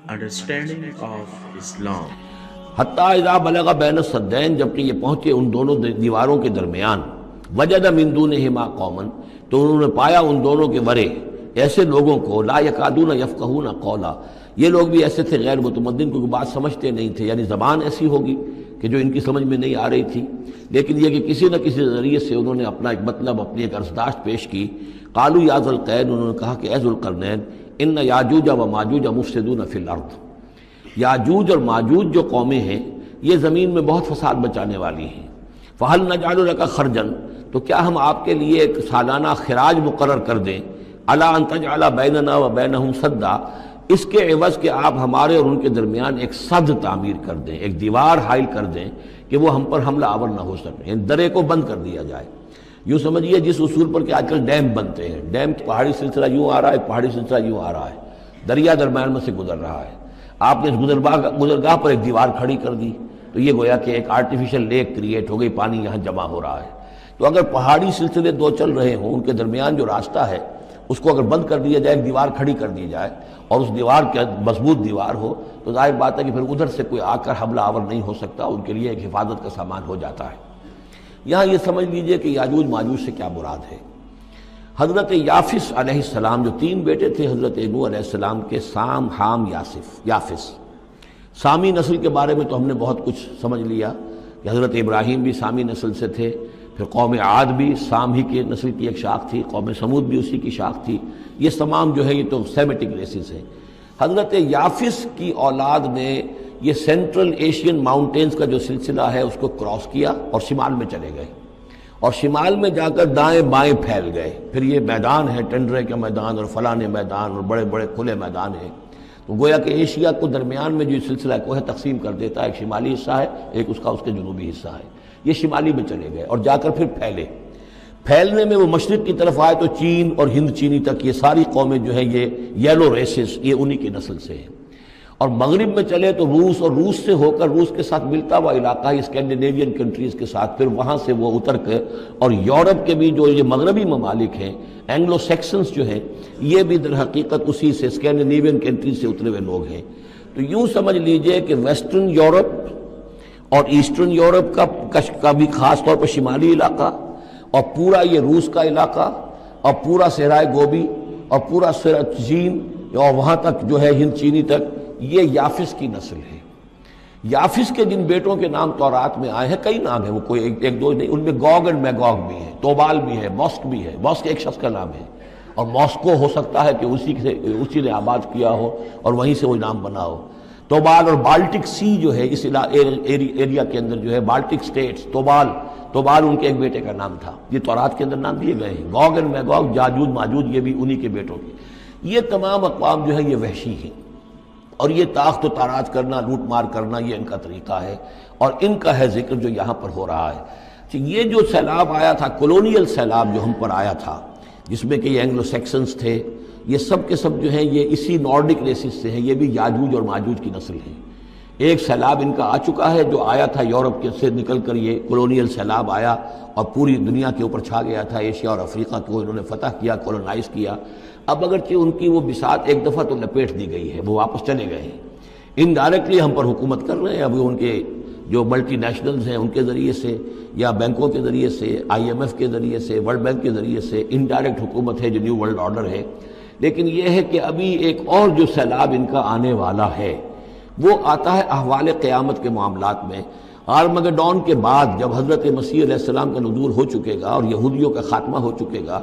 understanding of Islam. حتیٰ اذا بلغ بین السدین، جبکہ یہ پہنچے ان دونوں دیواروں کے درمیان، وجد من دونہما قوما، تو انہوں نے پایا ان دونوں کے ورے ایسے لوگوں کو، لا یکادون یفقہون قولا، یہ لوگ بھی ایسے تھے غیر متمدن، کیونکہ بات سمجھتے نہیں تھے، یعنی زبان ایسی ہوگی کہ جو ان کی سمجھ میں نہیں آ رہی تھی، لیکن یہ کہ کسی نہ کسی ذریعے سے انہوں نے اپنا ایک مطلب، اپنی ایک عرضداشت پیش کی۔ قالوا یا ذا القرنین، انہوں نے کہا کہ اے ذو القرنین، ان یاجوج و ماجوج مفسدون فی الارض، یاجوج اور ماجوج جو قومیں ہیں یہ زمین میں بہت فساد بچانے والی ہیں۔ فہل نجعل لک خرجا، تو کیا ہم آپ کے لیے ایک سالانہ خراج مقرر کر دیں، الا ان تجعل بیننا و بینہم سدا، اس کے عوض کہ آپ ہمارے اور ان کے درمیان ایک سد تعمیر کر دیں، ایک دیوار حائل کر دیں کہ وہ ہم پر حملہ آور نہ ہو سکے، یعنی درے کو بند کر دیا جائے۔ یوں سمجھیے جس اصول پر کہ آج کل ڈیم بنتے ہیں، ڈیم پہاڑی سلسلہ یوں آ رہا ہے، پہاڑی سلسلہ یوں آ رہا ہے، دریا درمیان میں سے گزر رہا ہے، آپ نے اس گزرگاہ پر ایک دیوار کھڑی کر دی تو یہ گویا کہ ایک آرٹیفیشل لیک کریٹ ہو گئی، پانی یہاں جمع ہو رہا ہے۔ تو اگر پہاڑی سلسلے دو چل رہے ہوں، ان کے درمیان جو راستہ ہے اس کو اگر بند کر دیا جائے، ایک دیوار کھڑی کر دی جائے اور اس دیوار کے مضبوط دیوار ہو، تو ظاہر بات ہے کہ پھر ادھر سے کوئی آ کر حملہ آور نہیں ہو سکتا، ان کے لیے ایک حفاظت کا سامان ہو جاتا ہے۔ یہاں یہ سمجھ لیجئے کہ یاجوج ماجوج سے کیا مراد ہے۔ حضرت یافس علیہ السلام، جو تین بیٹے تھے حضرت نوح علیہ السلام کے، سام، حام، یافس، سامی نسل کے بارے میں تو ہم نے بہت کچھ سمجھ لیا کہ حضرت ابراہیم بھی سامی نسل سے تھے، پھر قوم عاد بھی سام ہی کے نسل کی ایک شاخ تھی، قوم سمود بھی اسی کی شاخ تھی، یہ تمام جو ہے یہ تو سیمیٹک ریسز ہیں۔ حضرت یافس کی اولاد نے یہ سینٹرل ایشین ماؤنٹینز کا جو سلسلہ ہے اس کو کراس کیا اور شمال میں چلے گئے، اور شمال میں جا کر دائیں بائیں پھیل گئے۔ پھر یہ میدان ہے، ٹنڈرے کا میدان اور فلانے میدان اور بڑے بڑے کھلے میدان ہیں، تو گویا کہ ایشیا کو درمیان میں جو سلسلہ کوہ تقسیم کر دیتا ہے، ایک شمالی حصہ ہے، ایک اس کے جنوبی حصہ ہے، یہ شمالی میں چلے گئے اور جا کر پھر پھیلنے میں وہ مشرق کی طرف آئے تو چین اور ہند چینی تک یہ ساری قومیں جو ہیں یہ یلو ریسز، یہ انہی کی نسل سے ہیں۔ اور مغرب میں چلے تو روس، اور روس سے ہو کر روس کے ساتھ ملتا ہوا علاقہ ہے اسکینڈینیوین کنٹریز کے ساتھ، پھر وہاں سے وہ اتر کے، اور یورپ کے بھی جو یہ مغربی ممالک ہیں، اینگلو سیکسنز جو ہیں، یہ بھی در حقیقت اسی سے اسکینڈینیوین کنٹریز سے اترے ہوئے لوگ ہیں۔ تو یوں سمجھ لیجئے کہ ویسٹرن یورپ اور ایسٹرن یورپ کا بھی خاص طور پر شمالی علاقہ، اور پورا یہ روس کا علاقہ، اور پورا صحرائے گوبی، اور پورا چین، اور وہاں تک جو ہے ہند چینی تک، یہ یافس کی نسل ہے۔ یافس کے جن بیٹوں کے نام تورات میں آئے ہیں، کئی نام ہیں، وہ کوئی ایک دو نہیں، ان میں گوگ اینڈ میگوگ بھی ہے، توبال بھی ہے، موسک بھی ہے، موسک ایک شخص کا نام ہے، اور موسکو ہو سکتا ہے کہ اسی نے آباد کیا ہو اور وہیں سے وہ نام بنا ہو۔ توبال اور بالٹک سی جو ہے اس ایریا کے اندر جو ہے، بالٹک سٹیٹس، توبال ان کے ایک بیٹے کا نام تھا، یہ تورات کے اندر نام دیے گئے ہیں۔ گوگ اینڈ میگوگ، یاجوج ماجوج، یہ بھی انہی کے بیٹوں کے۔ یہ تمام اقوام جو ہے یہ وحشی ہیں، اور یہ تاخت و تاراج کرنا، لوٹ مار کرنا، یہ ان کا طریقہ ہے، اور ان کا ہے ذکر جو یہاں پر ہو رہا ہے۔ یہ جو سیلاب آیا تھا، کولونیل سیلاب جو ہم پر آیا تھا، جس میں کہ یہ اینگلو سیکسنز تھے، یہ سب کے سب جو ہیں یہ اسی نارڈک ریسز سے ہیں، یہ بھی یاجوج اور ماجوج کی نسل ہیں۔ ایک سیلاب ان کا آ چکا ہے جو آیا تھا یورپ کے سے نکل کر، یہ کولونیل سیلاب آیا اور پوری دنیا کے اوپر چھا گیا تھا، ایشیا اور افریقہ کو انہوں نے فتح کیا، کولونائز کیا۔ اب اگرچہ ان کی وہ بساط ایک دفعہ تو لپیٹ دی گئی ہے، وہ واپس چلے گئے ہیں، انڈائریکٹلی ہم پر حکومت کر رہے ہیں۔ ابھی ان کے جو ملٹی نیشنلز ہیں ان کے ذریعے سے، یا بینکوں کے ذریعے سے، IMF کے ذریعے سے، ورلڈ بینک کے ذریعے سے انڈائریکٹ حکومت ہے جو نیو ورلڈ آرڈر ہے۔ لیکن یہ ہے کہ ابھی ایک اور جو سیلاب ان کا آنے والا ہے وہ آتا ہے احوال قیامت کے معاملات میں۔ آرمگڈون کے بعد جب حضرت مسیح علیہ السلام کا نزول ہو چکے گا اور یہودیوں کا خاتمہ ہو چکے گا،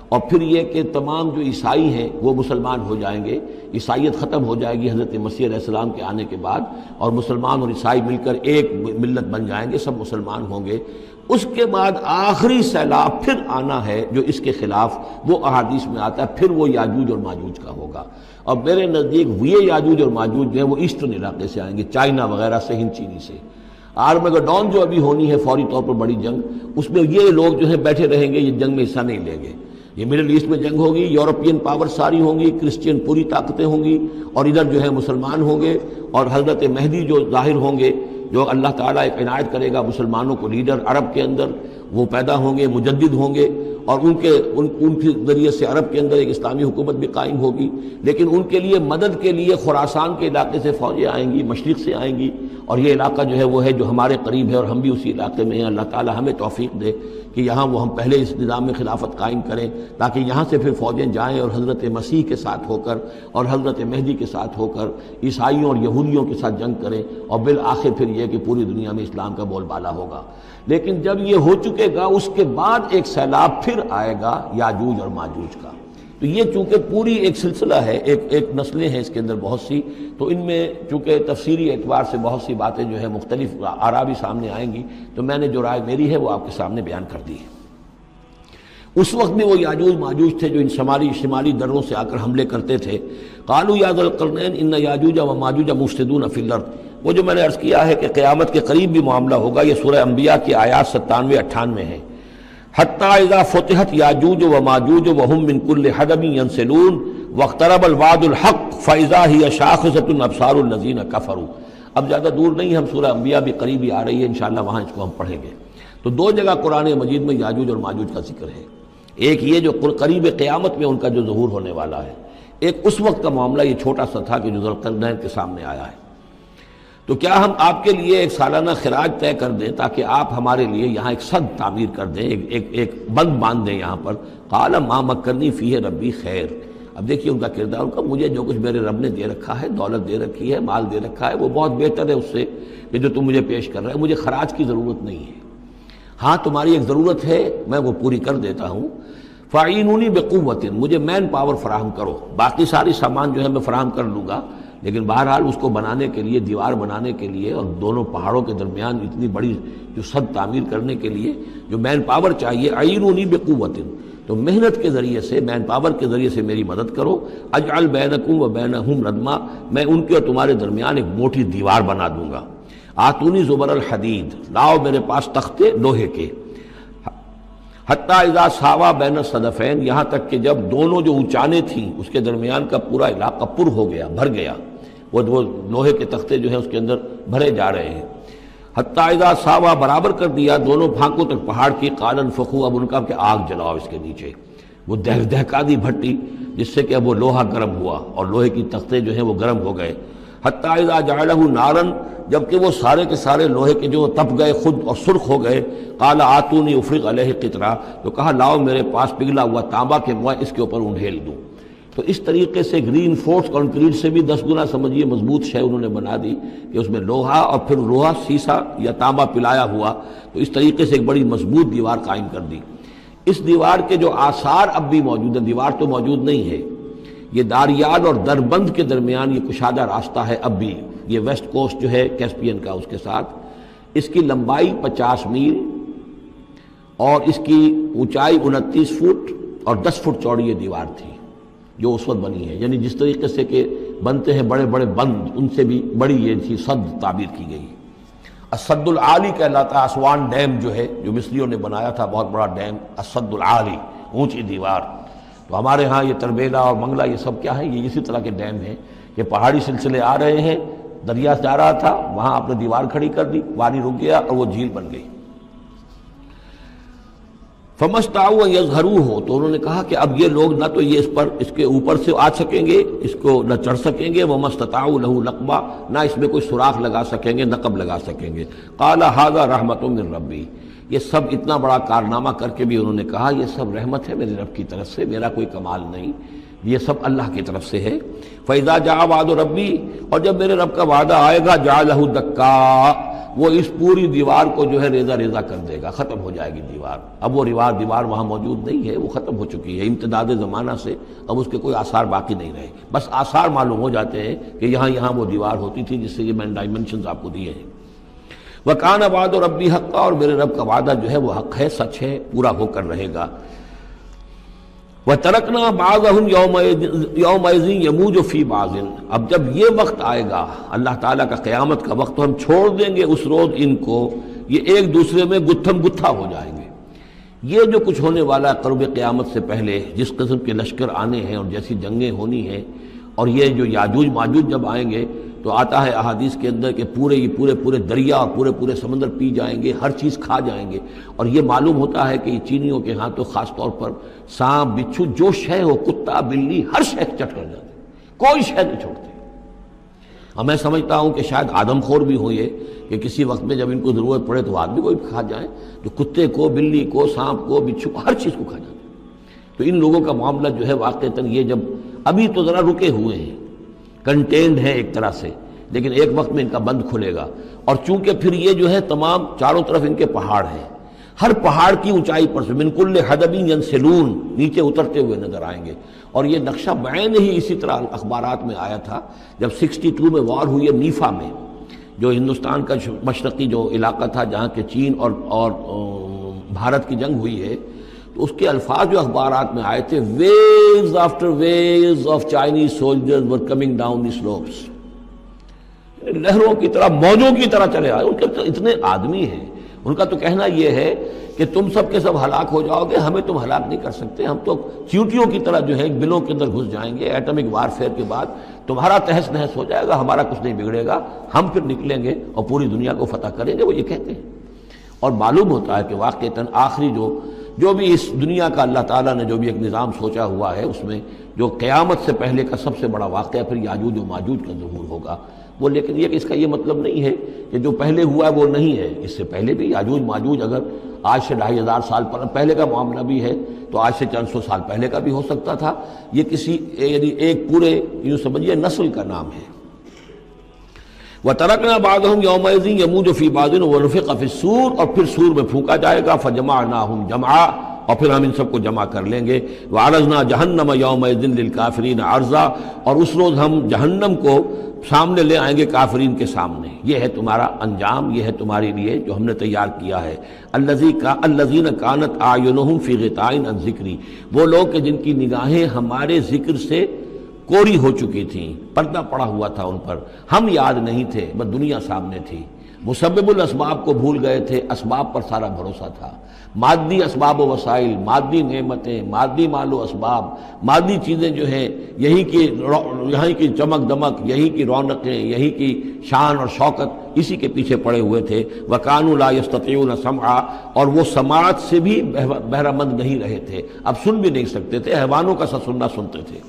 اور پھر یہ کہ تمام جو عیسائی ہیں وہ مسلمان ہو جائیں گے، عیسائیت ختم ہو جائے گی حضرت مسیح علیہ السلام کے آنے کے بعد، اور مسلمان اور عیسائی مل کر ایک ملت بن جائیں گے، سب مسلمان ہوں گے۔ اس کے بعد آخری سیلاب پھر آنا ہے جو اس کے خلاف، وہ احادیث میں آتا ہے، پھر وہ یاجوج اور ماجوج کا ہوگا۔ اور میرے نزدیک یہ یاجوج اور ماجوج جو ہیں وہ ایسٹرن علاقے سے آئیں گے، چائنا وغیرہ سے، ہند چینی سے۔ آرمگڈون جو ابھی ہونی ہے فوری طور پر بڑی جنگ، اس میں یہ لوگ جو ہیں بیٹھے رہیں گے، یہ جنگ میں حصہ نہیں لیں گے۔ یہ مڈل ایسٹ میں جنگ ہوگی، یورپین پاور ساری ہوں گی، کرسچین پوری طاقتیں ہوں گی، اور ادھر جو ہے مسلمان ہوں گے، اور حضرت مہدی جو ظاہر ہوں گے، جو اللہ تعالیٰ ایک عنایت کرے گا مسلمانوں کو لیڈر عرب کے اندر، وہ پیدا ہوں گے، مجدد ہوں گے، اور ان کے ذریعے سے عرب کے اندر ایک اسلامی حکومت بھی قائم ہوگی، لیکن ان کے لیے مدد کے لیے خراسان کے علاقے سے فوجیں آئیں گی، مشرق سے آئیں گی، اور یہ علاقہ جو ہے وہ ہے جو ہمارے قریب ہے اور ہم بھی اسی علاقے میں ہیں۔ اللہ تعالی ہمیں توفیق دے کہ یہاں وہ ہم پہلے اس نظام میں خلافت قائم کریں، تاکہ یہاں سے پھر فوجیں جائیں اور حضرت مسیح کے ساتھ ہو کر اور حضرت مہدی کے ساتھ ہو کر عیسائیوں اور یہودیوں کے ساتھ جنگ کریں، اور بالآخر پھر یہ کہ پوری دنیا میں اسلام کا بول بالا ہوگا۔ لیکن جب یہ ہو چکے گا، اس کے بعد ایک سیلاب پھر آئے گا یاجوج اور ماجوج کا۔ تو یہ چونکہ پوری ایک سلسلہ ہے، ایک نسلیں ہیں اس کے اندر بہت سی، تو ان میں چونکہ تفسیری اعتبار سے بہت سی باتیں جو ہے مختلف آراء بھی سامنے آئیں گی، تو میں نے جو رائے میری ہے وہ آپ کے سامنے بیان کر دی ہے۔ اس وقت بھی وہ یاجوج ماجوج تھے جو ان شمالی دروں سے آ کر حملے کرتے تھے۔ قالوا یا ذا القرنین ان یاجوج و ماجوج مفسدون فی الارض، وہ جو میں نے عرض کیا ہے کہ قیامت کے قریب بھی معاملہ ہوگا، یہ سورہ انبیاء کی آیات 97-98 ہے۔ حتی اذا فتحت یاجوج و ماجوج وهم من کل حدب ینسلون واقترب الوعد الحق فاذا هی شاخصۃ ابصار الذین کفروا۔ اب زیادہ دور نہیں، ہم سورہ انبیاء بھی قریب ہی آ رہی ہے، انشاءاللہ وہاں اس کو ہم پڑھیں گے۔ تو دو جگہ قرآن مجید میں یاجوج اور ماجوج کا ذکر ہے، ایک یہ جو قریب قیامت میں ان کا جو ظہور ہونے والا ہے، ایک اس وقت کا معاملہ یہ چھوٹا سا تھا کہ جو ذوالقرنین کے سامنے آیا ہے۔ تو کیا ہم آپ کے لیے ایک سالانہ خراج طے کر دیں تاکہ آپ ہمارے لیے یہاں ایک سد تعمیر کر دیں، ایک بند باندھ دیں یہاں پر؟ قال ما مکنی فیہ ربی خیر۔ اب دیکھیے ان کا کردار، ان کا مجھے جو کچھ میرے رب نے دے رکھا ہے، دولت دے رکھی ہے، مال دے رکھا ہے، وہ بہت بہتر ہے اس سے کہ جو تم مجھے پیش کر رہے ہیں، مجھے خراج کی ضرورت نہیں ہے۔ ہاں تمہاری ایک ضرورت ہے، میں وہ پوری کر دیتا ہوں۔ فاعینونی بقوت، مجھے مین پاور فراہم کرو، باقی ساری سامان جو ہے میں فراہم کر لوں گا، لیکن بہرحال اس کو بنانے کے لیے، دیوار بنانے کے لیے اور دونوں پہاڑوں کے درمیان اتنی بڑی جو سد تعمیر کرنے کے لیے جو مین پاور چاہیے، اعینونی بقوت، تو محنت کے ذریعے سے، مین پاور کے ذریعے سے میری مدد کرو۔ اجعل بینکم و بینہم ردما، میں ان کے اور تمہارے درمیان ایک موٹی دیوار بنا دوں گا۔ آتونی زبر الحدید، لاؤ میرے پاس تختے لوہے کے۔ حتی اذا ساوا بین الصدفین، یہاں تک کہ جب دونوں جو اونچانے تھیں اس کے درمیان کا پورا علاقہ پر ہو گیا، بھر گیا، وہ لوہے کے تختے جو ہیں اس کے اندر بھرے جا رہے ہیں۔ حتی اذا ساوا، برابر کر دیا دونوں پھانکوں تک پہاڑ کی، قال انفخوا، اب ان کا کہ آگ جلاؤ اس کے نیچے، وہ دہکا دی بھٹی جس سے کہ اب وہ لوہا گرم ہوا اور لوہے کی تختے جو ہیں وہ گرم ہو گئے۔ حتی اذا جعلہ نارا، جبکہ وہ سارے کے سارے لوہے کے جو تپ گئے خود اور سرخ ہو گئے، قال آتونی افرغ علیہ قطرہ، تو کہا لاؤ میرے پاس پگھلا ہوا تانبا کہ میں اس کے اوپر انڈھیل دوں۔ تو اس طریقے سے گرین فورس کنکریٹ سے بھی 10 گنا سمجھیے مضبوط شے انہوں نے بنا دی کہ اس میں لوہا اور پھر لوہا سیسا یا تانبا پلایا ہوا، تو اس طریقے سے ایک بڑی مضبوط دیوار قائم کر دی۔ اس دیوار کے جو آثار اب بھی موجود ہیں، دیوار تو موجود نہیں ہے، یہ داریال اور دربند کے درمیان یہ کشادہ راستہ ہے اب بھی، یہ ویسٹ کوسٹ جو ہے کیسپین کا، اس کے ساتھ اس کی لمبائی 50 میل اور اس کی اونچائی 29 فٹ اور 10 فٹ چوڑی یہ دیوار تھی جو اس وقت بنی ہے۔ یعنی جس طریقے سے کہ بنتے ہیں بڑے بڑے بند، ان سے بھی بڑی یہ تھی سد تعبیر کی گئی۔ السد العالی کہلاتا ہے اسوان ڈیم جو ہے، جو مصریوں نے بنایا تھا، بہت بڑا ڈیم، السد العالی، اونچی دیوار۔ تو ہمارے ہاں یہ تربیلا اور منگلا یہ سب کیا ہے، یہ اسی طرح کے ڈیم ہیں کہ پہاڑی سلسلے آ رہے ہیں، دریا جا رہا تھا، وہاں آپ نے دیوار کھڑی کر دی، پانی رک گیا اور وہ جھیل بن گئی۔ فَمَسْتَعُوا يَظْهَرُوهُ، تو انہوں نے کہا کہ اب یہ لوگ نہ تو یہ اس کے اوپر سے آ سکیں گے، اس کو نہ چڑھ سکیں گے، وَمَسْتَطَاعُوا لَهُ نَقْبًا، نہ اس میں کوئی سوراخ لگا سکیں گے، نقب لگا سکیں گے۔ قَالَ هَذَا رَحْمَةٌ مِّن رَّبِّي، یہ سب اتنا بڑا کارنامہ کر کے بھی انہوں نے کہا یہ سب رحمت ہے میرے رب کی طرف سے، میرا کوئی کمال نہیں، یہ سب اللہ کی طرف سے ہے۔ فَإِذَا جَاءَ وَعْدُ رَبِّي، اور جب میرے رب کا وعدہ آئے گا، جَعَلَهُ دَكَّا، وہ اس پوری دیوار کو جو ہے ریزہ ریزہ کر دے گا، ختم ہو جائے گی دیوار۔ اب وہ دیوار وہاں موجود نہیں ہے، وہ ختم ہو چکی ہے امتداد زمانہ سے، اب اس کے کوئی آثار باقی نہیں رہے، بس آثار معلوم ہو جاتے ہیں کہ یہاں وہ دیوار ہوتی تھی، جس سے یہ میں نے ڈائمنشنز آپ کو دیے ہیں۔ وَكَانَ وَعْدُ رَبِّي حَقًّا، اور میرے رب کا وعدہ جو ہے وہ حق ہے، سچ ہے، پورا ہو کر رہے گا۔ وَتَرَكْنَا بَعْضَهُمْ يَوْمَئِذٍ يَمُوجُ فِي بَعْضٍ، اب جب یہ وقت آئے گا اللہ تعالیٰ کا قیامت کا وقت، تو ہم چھوڑ دیں گے اس روز ان کو، یہ ایک دوسرے میں گتھم گتھا ہو جائیں گے۔ یہ جو کچھ ہونے والا ہے قرب قیامت سے پہلے، جس قسم کے لشکر آنے ہیں اور جیسی جنگیں ہونی ہیں، اور یہ جو یاجوج ماجوج جب آئیں گے تو آتا ہے احادیث کے اندر کہ پورے دریا اور پورے سمندر پی جائیں گے، ہر چیز کھا جائیں گے. اور یہ معلوم ہوتا ہے کہ یہ چینیوں کے ہاں تو خاص طور پر سانپ، بچھو، جو شے ہو، کتا، بلی، ہر شے چٹ کر جاتے، کوئی شے نہیں چھوڑتے. اور میں سمجھتا ہوں کہ شاید آدم خور بھی ہو یہ کہ کسی وقت میں جب ان کو ضرورت پڑے تو آدمی کو بھی کھا جائیں، جو کتے کو، بلی کو، سانپ کو، بچھو کو، ہر چیز کو کھا جاتے. تو ان لوگوں کا معاملہ جو ہے واقعتاً یہ جب ابھی تو ذرا رکے ہوئے ہیں، کنٹینڈ ہے ایک طرح سے، لیکن ایک وقت میں ان کا بند کھلے گا. اور چونکہ پھر یہ جو ہے تمام چاروں طرف ان کے پہاڑ ہیں، ہر پہاڑ کی اونچائی پر سے من کل حدب ینسلون نیچے اترتے ہوئے نظر آئیں گے. اور یہ نقشہ بعین ہی اسی طرح اخبارات میں آیا تھا جب 62 میں وار ہوئی ہے نیفا میں، جو ہندوستان کا مشرقی جو علاقہ تھا جہاں کہ چین اور بھارت کی جنگ ہوئی ہے. تو اس کے الفاظ جو اخبارات میں آئے تھے، waves after waves of Chinese soldiers were coming down the slopes, لہروں کی طرح، موجوں کی طرح چلے آئے. ان کے اتنے آدمی ہیں، ان کا تو کہنا یہ ہے کہ تم سب کے سب ہلاک ہو جاؤ گے، ہمیں تم ہلاک نہیں کر سکتے، ہم تو چیونٹیوں کی طرح جو ہے بلوں کے اندر گھس جائیں گے. ایٹمک وارفیئر کے بعد تمہارا تہس نہس ہو جائے گا، ہمارا کچھ نہیں بگڑے گا، ہم پھر نکلیں گے اور پوری دنیا کو فتح کریں گے، وہ یہ کہتے ہیں. اور معلوم ہوتا ہے کہ واقعتاً آخری جو بھی اس دنیا کا اللہ تعالیٰ نے جو بھی ایک نظام سوچا ہوا ہے، اس میں جو قیامت سے پہلے کا سب سے بڑا واقعہ پھر یاجوج و ماجوج کا ظہور ہوگا وہ. لیکن یہ کہ اس کا یہ مطلب نہیں ہے کہ جو پہلے ہوا ہے وہ نہیں ہے، اس سے پہلے بھی یاجوج ماجوج اگر آج سے 2500 سال پہلے کا معاملہ بھی ہے تو آج سے چند سو سال پہلے کا بھی ہو سکتا تھا. یہ کسی یعنی ایک پورے یوں سمجھیے نسل کا نام ہے. وَتَرَكْنَا بَعْضَهُمْ يَوْمَئِذٍ يَمُوجُ فِي بَعْضٍ وَنُفِخَ فِي الصُّورِ، اور پھر سور میں پھونکا جائے گا. فَجَمَعْنَاهُمْ جَمْعًا، اور پھر ہم ان سب کو جمع کر لیں گے. وَعَرَضْنَا جَهَنَّمَ يَوْمَئِذٍ لِلْكَافِرِينَ عَرْضًا، اور اس روز ہم جہنم کو سامنے لے آئیں گے کافرین کے سامنے. یہ ہے تمہارا انجام، یہ ہے تمہارے لیے جو ہم نے تیار کیا ہے. الَّذِينَ كَانَتْ أَعْيُنُهُمْ فِي غِطَاءٍ عَنْ ذِكْرِي، وہ لوگ کہ جن کی نگاہیں ہمارے ذکر سے کوری ہو چکی تھیں، پردہ پڑا ہوا تھا ان پر، ہم یاد نہیں تھے، بس دنیا سامنے تھی. مسبب الاسباب کو بھول گئے تھے، اسباب پر سارا بھروسہ تھا. مادی اسباب و وسائل، مادی نعمتیں، مادی مال و اسباب، مادی چیزیں جو ہیں، یہیں کی چمک دمک، یہیں کی رونقیں، یہیں کی شان اور شوکت، اسی کے پیچھے پڑے ہوئے تھے. وَكَانُوا لَا يَسْتَطِيعُونَ سَمْعًا، اور وہ سماعت سے بھی بہرہ مند نہیں رہے تھے، اب سن بھی نہیں سکتے تھے، حیوانوں کا سا سننا سنتے تھے.